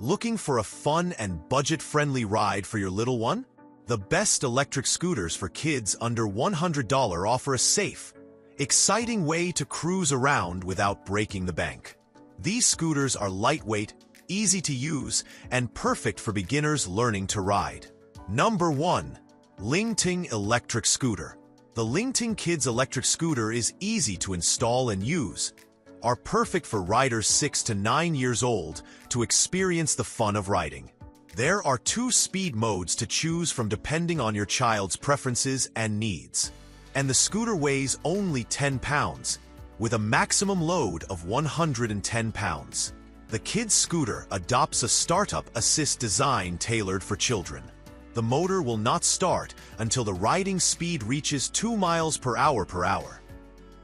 Looking for a fun and budget-friendly ride for your little one? The best electric scooters for kids under $100 offer a safe, exciting way to cruise around without breaking the bank. These scooters are lightweight, easy to use, and perfect for beginners learning to ride. Number 1. LINGTENG Electric Scooter. The LINGTENG Kids Electric Scooter is easy to install and use, are perfect for riders 6 to 9 years old to experience the fun of riding. There are 2 speed modes to choose from depending on your child's preferences and needs. And the scooter weighs only 10 pounds, with a maximum load of 110 pounds. The kids' scooter adopts a startup assist design tailored for children. The motor will not start until the riding speed reaches 2 miles per hour,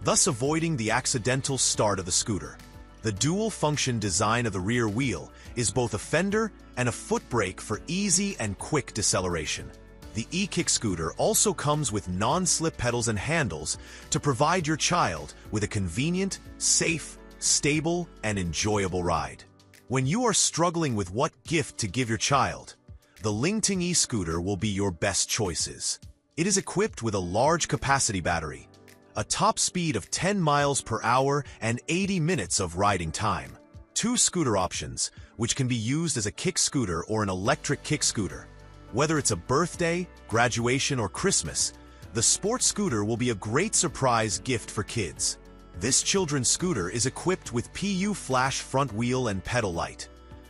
thus avoiding the accidental start of the scooter. The dual-function design of the rear wheel is both a fender and a foot brake for easy and quick deceleration. The e-kick scooter also comes with non-slip pedals and handles to provide your child with a convenient, safe, stable, and enjoyable ride. When you are struggling with what gift to give your child, the LINGTENG e-scooter will be your best choices. It is equipped with a large capacity battery, a top speed of 10 miles per hour and 80 minutes of riding time. 2 scooter options, which can be used as a kick scooter or an electric kick scooter. Whether it's a birthday, graduation, or Christmas, the sports scooter will be a great surprise gift for kids. This children's scooter is equipped with PU flash front wheel and pedal light.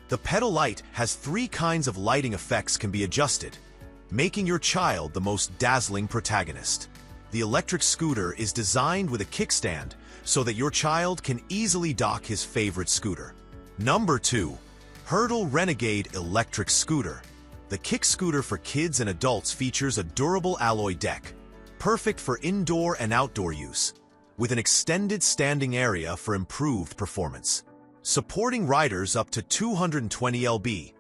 The pedal light has 3 kinds of lighting effects can be adjusted, making your child the most dazzling protagonist. The electric scooter is designed with a kickstand so that your child can easily dock his favorite scooter. Number 2. Hurtle Renegade Electric Scooter. The kick scooter for kids and adults features a durable alloy deck, perfect for indoor and outdoor use, with an extended standing area for improved performance. Supporting riders up to 220 lb,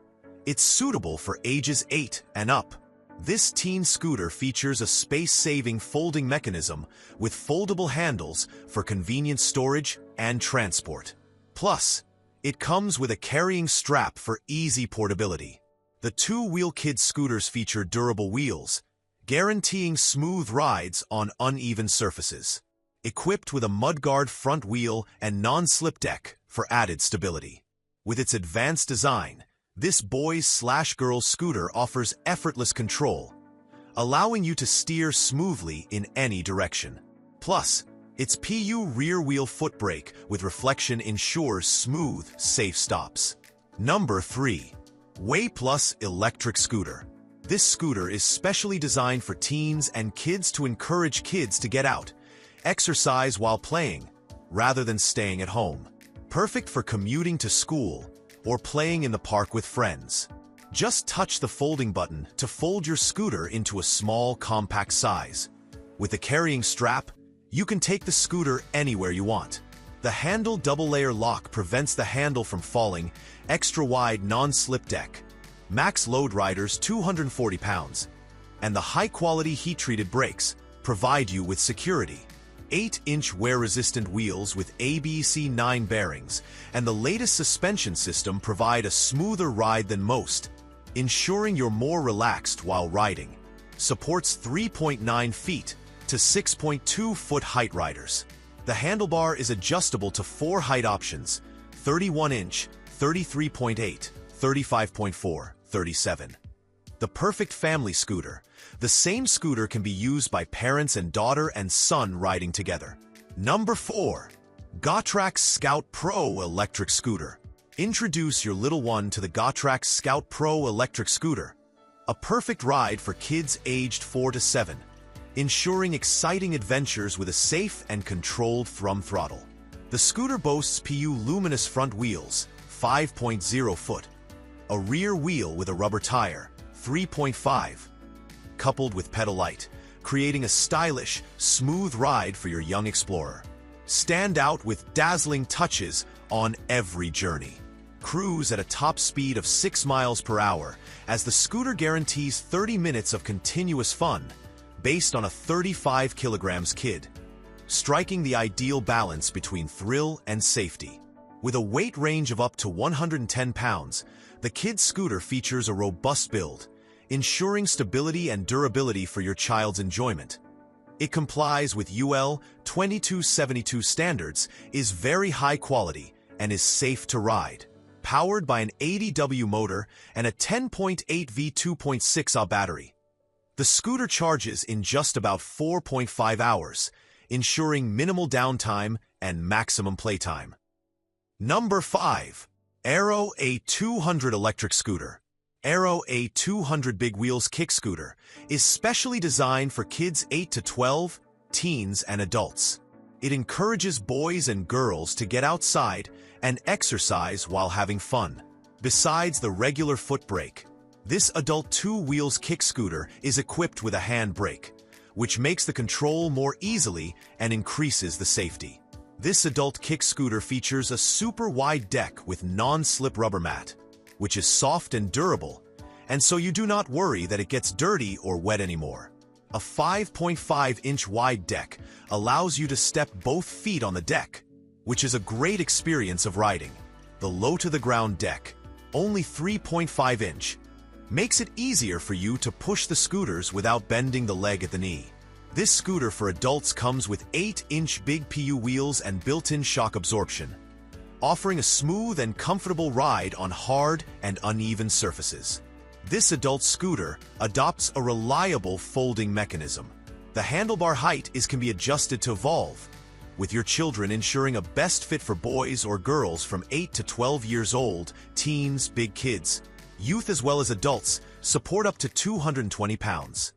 it's suitable for ages 8 and up. This teen scooter features a space-saving folding mechanism with foldable handles for convenient storage and transport. Plus, it comes with a carrying strap for easy portability. The 2-wheel kids scooters feature durable wheels, guaranteeing smooth rides on uneven surfaces. Equipped with a mudguard front wheel and non-slip deck for added stability. With its advanced design, this boys/girls scooter offers effortless control, allowing you to steer smoothly in any direction. Plus, its PU rear wheel foot brake with reflection ensures smooth, safe stops. Number 3. WAYPLUS Electric Scooter. This scooter is specially designed for teens and kids to encourage kids to get out, exercise while playing, rather than staying at home. Perfect for commuting to school or playing in the park with friends. Just touch the folding button to fold your scooter into a small, compact size. With a carrying strap, you can take the scooter anywhere you want. The handle double-layer lock prevents the handle from falling, extra-wide non-slip deck. Max load riders 240 pounds. And the high-quality heat-treated brakes provide you with security. 8-inch wear-resistant wheels with ABC 9 bearings and the latest suspension system provide a smoother ride than most, ensuring you're more relaxed while riding. Supports 3.9 feet to 6.2 foot height riders. The handlebar is adjustable to 4 height options: 31-inch, 33.8, 35.4, 37. The perfect family scooter. The same scooter can be used by parents and daughter and son riding together. Number 4. Gotrax Scout Pro Electric Scooter. Introduce your little one to the Gotrax Scout Pro Electric Scooter, a perfect ride for kids aged 4 to 7, ensuring exciting adventures with a safe and controlled thumb throttle. The scooter boasts PU luminous front wheels, 5.0 foot, a rear wheel with a rubber tire, 3.5, coupled with pedal light, creating a stylish, smooth ride for your young explorer. Stand out with dazzling touches on every journey. Cruise at a top speed of 6 miles per hour as the scooter guarantees 30 minutes of continuous fun based on a 35 kilograms kid, striking the ideal balance between thrill and safety. With a weight range of up to 110 pounds, the kid's scooter features a robust build, ensuring stability and durability for your child's enjoyment. It complies with UL 2272 standards, is very high quality, and is safe to ride. Powered by an 80W motor and a 10.8V 2.6Ah battery. The scooter charges in just about 4.5 hours, ensuring minimal downtime and maximum playtime. Number 5. Aero A200 Electric Scooter. Aero A200 Big Wheels Kick Scooter is specially designed for kids 8 to 12, teens, and adults. It encourages boys and girls to get outside and exercise while having fun. Besides the regular foot brake, this adult 2-wheels kick scooter is equipped with a hand brake, which makes the control more easily and increases the safety. This adult kick scooter features a super wide deck with non-slip rubber mat, which is soft and durable, and so you do not worry that it gets dirty or wet anymore. A 5.5-inch wide deck allows you to step both feet on the deck, which is a great experience of riding. The low-to-the-ground deck, only 3.5-inch, makes it easier for you to push the scooters without bending the leg at the knee. This scooter for adults comes with 8-inch big PU wheels and built-in shock absorption, offering a smooth and comfortable ride on hard and uneven surfaces. This adult scooter adopts a reliable folding mechanism. The handlebar height can be adjusted to evolve, with your children ensuring a best fit for boys or girls from 8 to 12 years old, teens, big kids, youth as well as adults, support up to 220 pounds.